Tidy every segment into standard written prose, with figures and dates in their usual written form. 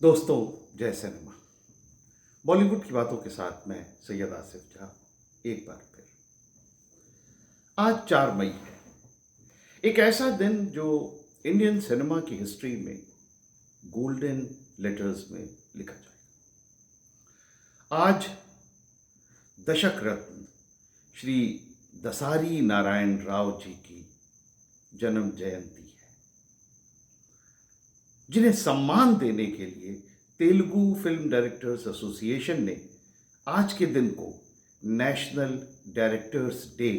दोस्तों, जय सिनेमा। बॉलीवुड की बातों के साथ मैं सैयद आसिफ झा एक बार फिर। आज 4 मई है, एक ऐसा दिन जो इंडियन सिनेमा की हिस्ट्री में गोल्डन लेटर्स में लिखा जाएगा। आज दशक रत्न श्री दसारी नारायण राव जी की जन्म जयंती है, जिन्हें सम्मान देने के लिए तेलुगु फिल्म डायरेक्टर्स एसोसिएशन ने आज के दिन को नेशनल डायरेक्टर्स डे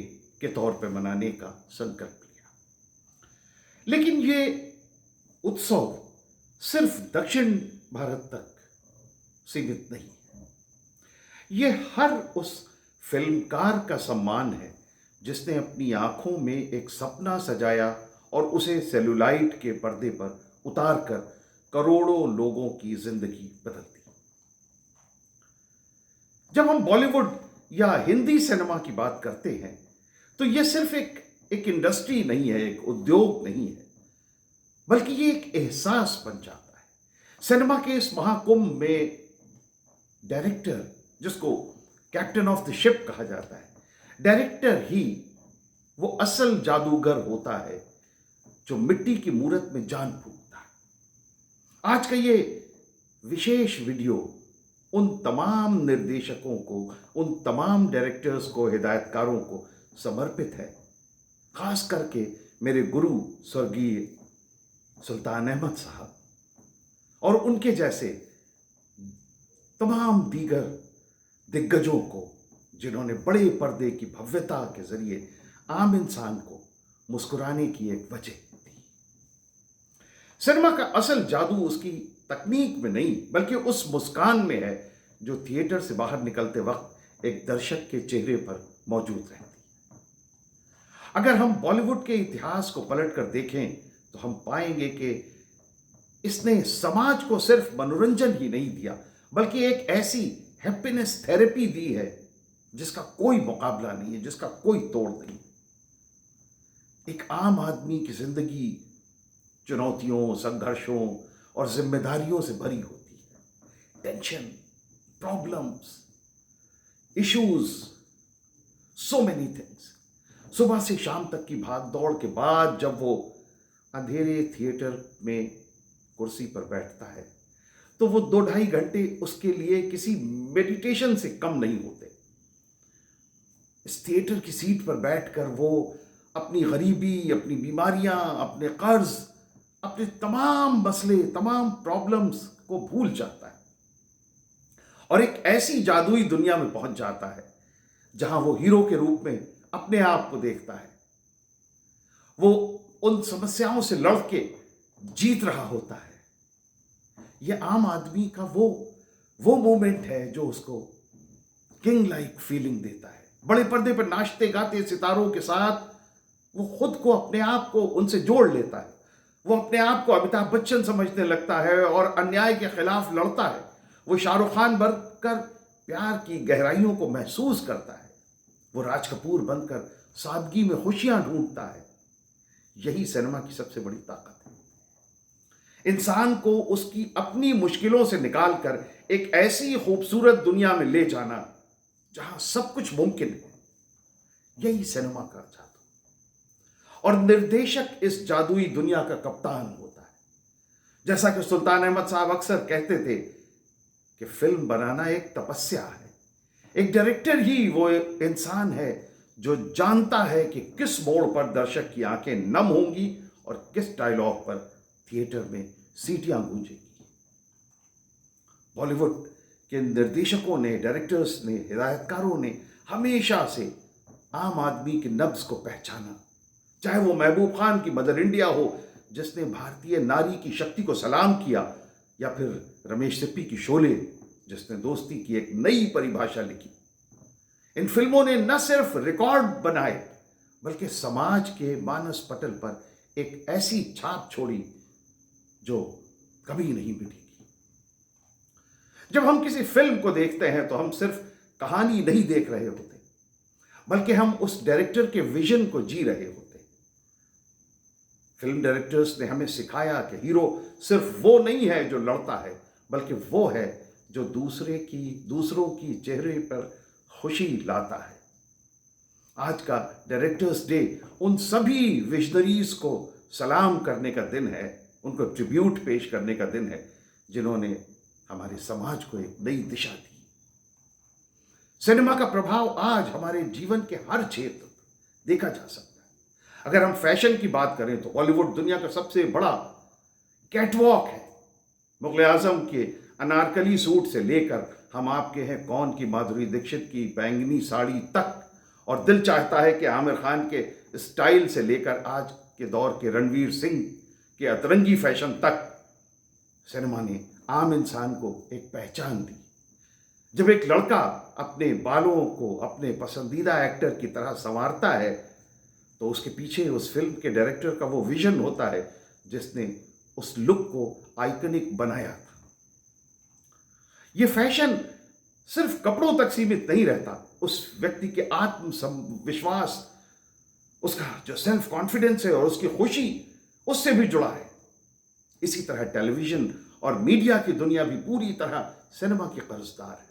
के तौर पर मनाने का संकल्प लिया। लेकिन ये उत्सव सिर्फ दक्षिण भारत तक सीमित नहीं है। ये हर उस फिल्मकार का सम्मान है जिसने अपनी आंखों में एक सपना सजाया और उसे सेलुलाइट के पर्दे पर उतार कर करोड़ों लोगों की जिंदगी बदल दी। जब हम बॉलीवुड या हिंदी सिनेमा की बात करते हैं तो यह सिर्फ एक इंडस्ट्री नहीं है, एक उद्योग नहीं है, बल्कि ये एक एहसास बन जाता है। सिनेमा के इस महाकुंभ में डायरेक्टर, जिसको कैप्टन ऑफ द शिप कहा जाता है, डायरेक्टर ही वो असल जादूगर होता है जो मिट्टी की मूरत में जान फूंकता है। आज का ये विशेष वीडियो उन तमाम निर्देशकों को, उन तमाम डायरेक्टर्स को, हिदायतकारों को समर्पित है, खास करके मेरे गुरु स्वर्गीय सुल्तान अहमद साहब और उनके जैसे तमाम दीगर दिग्गजों को, जिन्होंने बड़े पर्दे की भव्यता के जरिए आम इंसान को मुस्कुराने की एक वजह दी। सिनेमा का असल जादू उसकी तकनीक में नहीं, बल्कि उस मुस्कान में है जो थिएटर से बाहर निकलते वक्त एक दर्शक के चेहरे पर मौजूद रहती है। अगर हम बॉलीवुड के इतिहास को पलट कर देखें तो हम पाएंगे कि इसने समाज को सिर्फ मनोरंजन ही नहीं दिया, बल्कि एक ऐसी हैप्पीनेस थेरेपी दी है जिसका कोई मुकाबला नहीं है, जिसका कोई तोड़ नहीं। एक आम आदमी की जिंदगी चुनौतियों, संघर्षों और जिम्मेदारियों से भरी होती है। Tension, problems, issues, so many things. सुबह से शाम तक की भाग दौड़ के बाद जब वो अंधेरे थिएटर में कुर्सी पर बैठता है तो वो 2-2.5 घंटे उसके लिए किसी मेडिटेशन से कम नहीं होते। इस थिएटर की सीट पर बैठकर वो अपनी गरीबी, अपनी बीमारियां, अपने कर्ज, अपने तमाम मसले, तमाम प्रॉब्लम्स को भूल जाता है और एक ऐसी जादुई दुनिया में पहुंच जाता है जहां वो हीरो के रूप में अपने आप को देखता है। वो उन समस्याओं से लड़ के जीत रहा होता है। यह आम आदमी का वो मोमेंट है जो उसको किंग लाइक फीलिंग देता है। बड़े पर्दे पर नाचते गाते सितारों के साथ वो खुद को, अपने आप को उनसे जोड़ लेता है। वो अपने आप को अमिताभ बच्चन समझने लगता है और अन्याय के खिलाफ लड़ता है। वो शाहरुख खान बनकर प्यार की गहराइयों को महसूस करता है। वो राज कपूर बनकर सादगी में खुशियां ढूंढता है। यही सिनेमा की सबसे बड़ी ताकत है, इंसान को उसकी अपनी मुश्किलों से निकालकर एक ऐसी खूबसूरत दुनिया में ले जाना जहां सब कुछ मुमकिन है। यही सिनेमा का जादू। और निर्देशक इस जादुई दुनिया का कप्तान होता है। जैसा कि सुल्तान अहमद साहब अक्सर कहते थे कि फिल्म बनाना एक तपस्या है। एक डायरेक्टर ही वो इंसान है जो जानता है कि किस मोड़ पर दर्शक की आंखें नम होंगी और किस डायलॉग पर थिएटर में सीटियां गूंजेंगी। बॉलीवुड के निर्देशकों ने, डायरेक्टर्स ने, हिदायतकारों ने हमेशा से आम आदमी की नब्ज को पहचाना। चाहे वो महबूब खान की मदर इंडिया हो, जिसने भारतीय नारी की शक्ति को सलाम किया, या फिर रमेश सिप्पी की शोले, जिसने दोस्ती की एक नई परिभाषा लिखी। इन फिल्मों ने न सिर्फ रिकॉर्ड बनाए, बल्कि समाज के मानस पटल पर एक ऐसी छाप छोड़ी जो कभी नहीं मिटेगी। जब हम किसी फिल्म को देखते हैं तो हम सिर्फ कहानी नहीं देख रहे होते, बल्कि हम उस डायरेक्टर के विजन को जी रहे होते। फिल्म डायरेक्टर्स ने हमें सिखाया कि हीरो सिर्फ वो नहीं है जो लड़ता है, बल्कि वो है जो दूसरों की चेहरे पर खुशी लाता है। आज का डायरेक्टर्स डे उन सभी विजनरीज को सलाम करने का दिन है, उनको ट्रिब्यूट पेश करने का दिन है, जिन्होंने हमारे समाज को एक नई दिशा दी। सिनेमा का प्रभाव आज हमारे जीवन के हर क्षेत्र देखा जा सकता है। अगर हम फैशन की बात करें तो बॉलीवुड दुनिया का सबसे बड़ा कैटवॉक है। मुगल आजम के अनारकली सूट से लेकर हम आपके हैं कौन की माधुरी दीक्षित की बैंगनी साड़ी तक, और दिल चाहता है कि आमिर खान के स्टाइल से लेकर आज के दौर के रणवीर सिंह के अतरंगी फैशन तक, सिनेमा ने आम इंसान को एक पहचान दी। जब एक लड़का अपने बालों को अपने पसंदीदा एक्टर की तरह संवारता है तो उसके पीछे उस फिल्म के डायरेक्टर का वो विजन होता है जिसने उस लुक को आइकनिक बनाया था। ये फैशन सिर्फ कपड़ों तक सीमित नहीं रहता, उस व्यक्ति के आत्मविश्वास, उसका जो सेल्फ कॉन्फिडेंस है और उसकी खुशी उससे भी जुड़ा है। इसी तरह टेलीविजन और मीडिया की दुनिया भी पूरी तरह सिनेमा की कर्जदार है।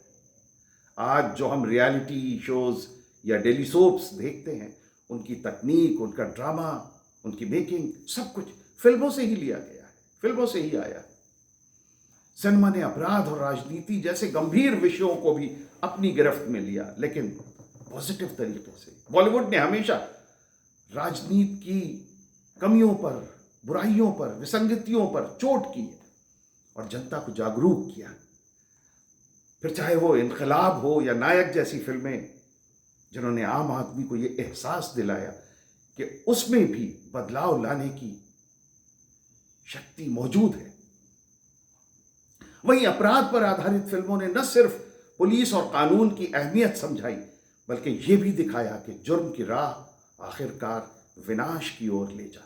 आज जो हम रियलिटी शोज या डेली सोप्स देखते हैं, उनकी तकनीक, उनका ड्रामा, उनकी मेकिंग, सब कुछ फिल्मों से ही लिया गया है, फिल्मों से ही आया है। सिनेमा ने अपराध और राजनीति जैसे गंभीर विषयों को भी अपनी गिरफ्त में लिया, लेकिन पॉजिटिव तरीके से। बॉलीवुड ने हमेशा राजनीति की कमियों पर, बुराइयों पर, विसंगतियों पर चोट की है और जनता को जागरूक किया। फिर चाहे वो इनकलाब हो या नायक जैसी फिल्में, जिन्होंने आम आदमी को ये एहसास दिलाया कि उसमें भी बदलाव लाने की शक्ति मौजूद है। वहीं अपराध पर आधारित फिल्मों ने न सिर्फ पुलिस और कानून की अहमियत समझाई, बल्कि ये भी दिखाया कि जुर्म की राह आखिरकार विनाश की ओर ले जाती है।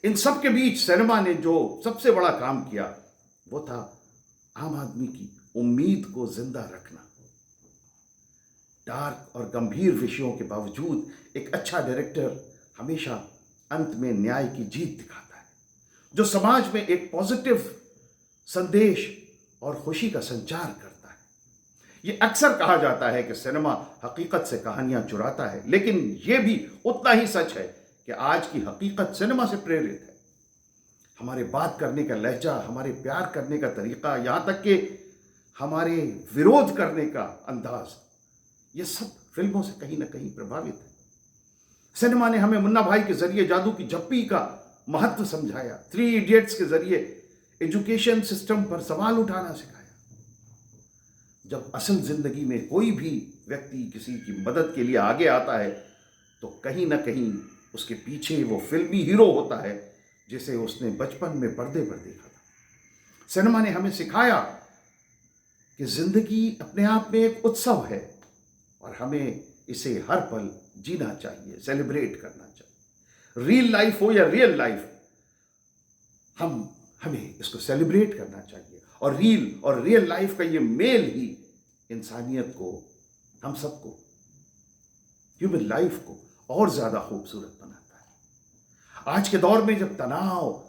इन सब के बीच सिनेमा ने जो सबसे बड़ा काम किया वो था आम आदमी की उम्मीद को जिंदा रखना। डार्क और गंभीर विषयों के बावजूद एक अच्छा डायरेक्टर हमेशा अंत में न्याय की जीत दिखाता है, जो समाज में एक पॉजिटिव संदेश और खुशी का संचार करता है। ये अक्सर कहा जाता है कि सिनेमा हकीकत से कहानियां चुराता है, लेकिन यह भी उतना ही सच है कि आज की हकीकत सिनेमा से प्रेरित है। हमारे बात करने का लहजा, हमारे प्यार करने का तरीका, यहां तक कि हमारे विरोध करने का अंदाज, ये सब फिल्मों से कहीं ना कहीं प्रभावित है। सिनेमा ने हमें मुन्ना भाई के जरिए जादू की झप्पी का महत्व समझाया, 3 इडियट्स के जरिए एजुकेशन सिस्टम पर सवाल उठाना सिखाया। जब असल जिंदगी में कोई भी व्यक्ति किसी की मदद के लिए आगे आता है तो कहीं ना कहीं उसके पीछे वो फिल्मी हीरो होता है जिसे उसने बचपन में पर्दे पर देखा था। सिनेमा ने हमें सिखाया कि जिंदगी अपने आप में एक उत्सव है और हमें इसे हर पल जीना चाहिए, सेलिब्रेट करना चाहिए। रियल लाइफ हो या रियल लाइफ, हमें इसको सेलिब्रेट करना चाहिए। और रियल लाइफ का ये मेल ही इंसानियत को, हम सबको, ह्यूमन लाइफ को और ज्यादा खूबसूरत बनाता है। आज के दौर में जब तनाव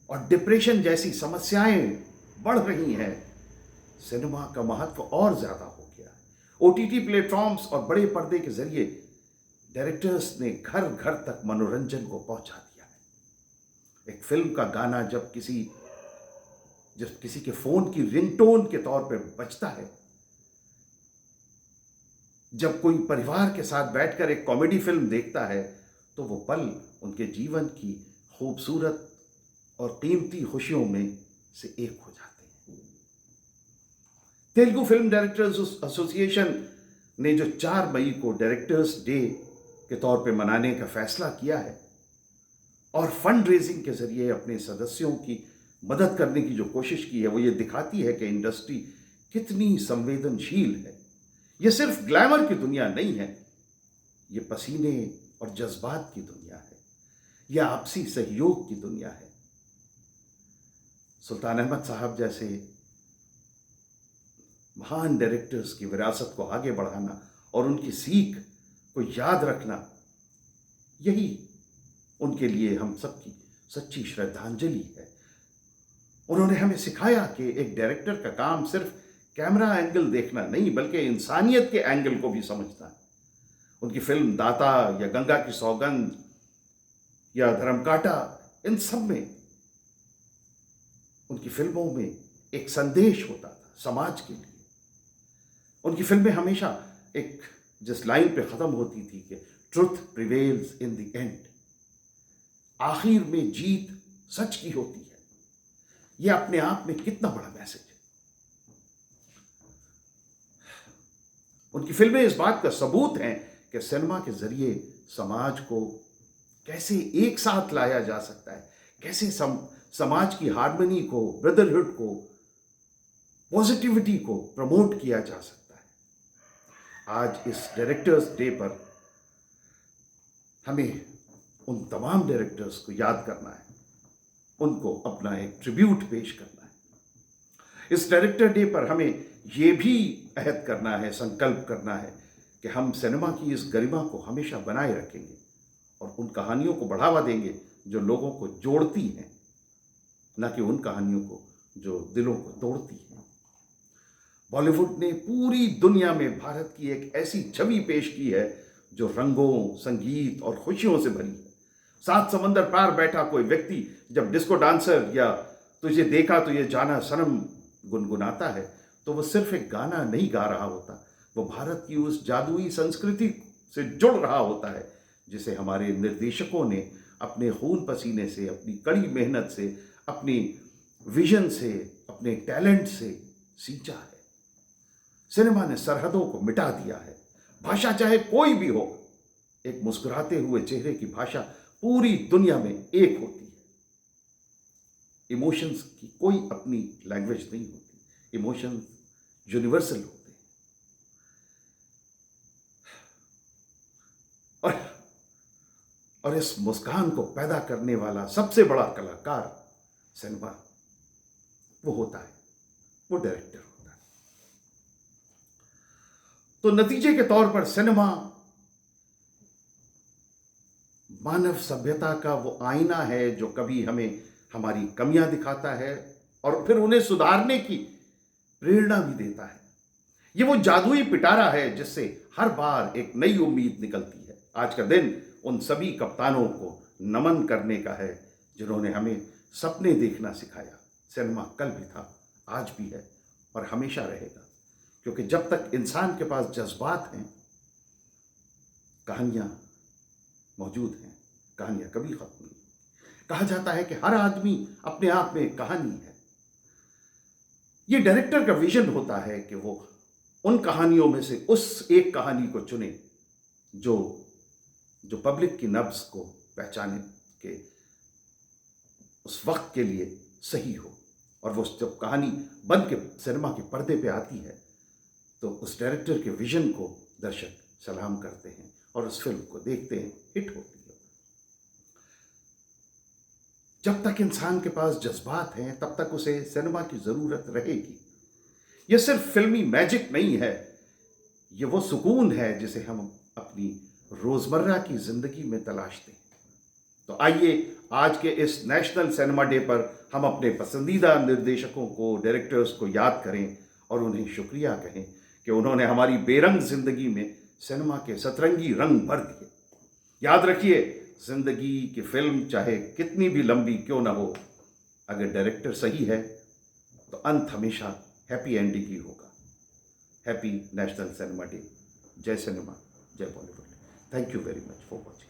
और डिप्रेशन जैसी समस्याएं बढ़ रही हैं, सिनेमा का महत्व और ज्यादा हो गया है। ओटीटी प्लेटफॉर्म्स और बड़े पर्दे के जरिए डायरेक्टर्स ने घर घर तक मनोरंजन को पहुंचा दिया है। एक फिल्म का गाना जब किसी के फोन की रिंगटोन के तौर पर बजता है, जब कोई परिवार के साथ बैठकर एक कॉमेडी फिल्म देखता है, तो वो पल उनके जीवन की खूबसूरत और कीमती खुशियों में से एक हो जाते हैं। तेलुगु फिल्म डायरेक्टर्स एसोसिएशन ने जो 4 मई को डायरेक्टर्स डे के तौर पे मनाने का फैसला किया है और फंड रेजिंग के जरिए अपने सदस्यों की मदद करने की जो कोशिश की है, वो ये दिखाती है कि इंडस्ट्री कितनी संवेदनशील है। ये सिर्फ ग्लैमर की दुनिया नहीं है, ये पसीने और जज्बात की दुनिया है, यह आपसी सहयोग की दुनिया है। सुल्तान अहमद साहब जैसे महान डायरेक्टर्स की विरासत को आगे बढ़ाना और उनकी सीख को याद रखना, यही उनके लिए हम सबकी सच्ची श्रद्धांजलि है। उन्होंने हमें सिखाया कि एक डायरेक्टर का काम सिर्फ कैमरा एंगल देखना नहीं, बल्कि इंसानियत के एंगल को भी समझना है। उनकी फिल्म दाता या गंगा की सौगंध या धर्मकांटा, इन सब में, उनकी फिल्मों में एक संदेश होता था समाज के लिए। उनकी फिल्में हमेशा एक जिस लाइन पे ख़त्म होती थी कि truth prevails in the end, आखिर में जीत सच की होती है, यह अपने आप में कितना बड़ा मैसेज है। उनकी फिल्में इस बात का सबूत हैं कि सिनेमा के जरिए समाज को कैसे एक साथ लाया जा सकता है, कैसे समाज की हार्मनी को, ब्रदरहुड को, पॉजिटिविटी को प्रमोट किया जा सकता है। आज इस डायरेक्टर्स डे पर हमें उन तमाम डायरेक्टर्स को याद करना है, उनको अपना एक ट्रिब्यूट पेश करना है। इस डायरेक्टर डे पर हमें यह भी अहद करना है, संकल्प करना है कि हम सिनेमा की इस गरिमा को हमेशा बनाए रखेंगे और उन कहानियों को बढ़ावा देंगे जो लोगों को जोड़ती हैं, न कि उन कहानियों को जो दिलों को तोड़ती हैं। बॉलीवुड ने पूरी दुनिया में भारत की एक ऐसी छवि पेश की है जो रंगों, संगीत और खुशियों से भरी है। सात समंदर पार बैठा कोई व्यक्ति जब डिस्को डांसर या तुझे देखा तो ये जाना सनम गुनगुनाता है, तो वो सिर्फ एक गाना नहीं गा रहा होता, वो भारत की उस जादुई संस्कृति से जुड़ रहा होता है जिसे हमारे निर्देशकों ने अपने खून पसीने से, अपनी कड़ी मेहनत से, अपनी विजन से, अपने टैलेंट से सींचा है। सिनेमा ने सरहदों को मिटा दिया है। भाषा चाहे कोई भी हो, एक मुस्कुराते हुए चेहरे की भाषा पूरी दुनिया में एक होती है। इमोशंस की कोई अपनी लैंग्वेज नहीं होती, इमोशंस यूनिवर्सल होते हैं। और इस मुस्कान को पैदा करने वाला सबसे बड़ा कलाकार सिनेमा वो होता है, वो डायरेक्टर होता है। तो नतीजे के तौर पर सिनेमा मानव सभ्यता का वो आईना है जो कभी हमें हमारी कमियां दिखाता है और फिर उन्हें सुधारने की प्रेरणा भी देता है। ये वो जादुई पिटारा है जिससे हर बार एक नई उम्मीद निकलती है। आज का दिन उन सभी कप्तानों को नमन करने का है जिन्होंने हमें सपने देखना सिखाया। सिनेमा कल भी था, आज भी है और हमेशा रहेगा, क्योंकि जब तक इंसान के पास जज्बात हैं, कहानियां मौजूद हैं, कहानियां कभी खत्म नहीं। कहा जाता है कि हर आदमी अपने आप में एक कहानी है। ये डायरेक्टर का विजन होता है कि वो उन कहानियों में से उस एक कहानी को चुने जो पब्लिक की नब्ज को पहचाने के उस वक्त के लिए सही हो। और वो जब कहानी बन के सिनेमा के पर्दे पे आती है तो उस डायरेक्टर के विजन को दर्शक सलाम करते हैं और उस फिल्म को देखते हैं, हिट होती है। जब तक इंसान के पास जज्बात हैं तब तक उसे सिनेमा की जरूरत रहेगी। यह सिर्फ फिल्मी मैजिक नहीं है, यह वो सुकून है जिसे हम अपनी रोजमर्रा की जिंदगी में तलाशते हैं। तो आइए आज के इस नेशनल सिनेमा डे पर हम अपने पसंदीदा निर्देशकों को, डायरेक्टर्स को याद करें और उन्हें शुक्रिया कहें कि उन्होंने हमारी बेरंग जिंदगी में सिनेमा के सतरंगी रंग भर दिए। याद रखिए, जिंदगी की फिल्म चाहे कितनी भी लंबी क्यों ना हो, अगर डायरेक्टर सही है तो अंत हमेशा हैप्पी एंडिंग ही होगा। Happy national cinema day. जय सिनेमा, जय Bollywood. Thank you very much for watching.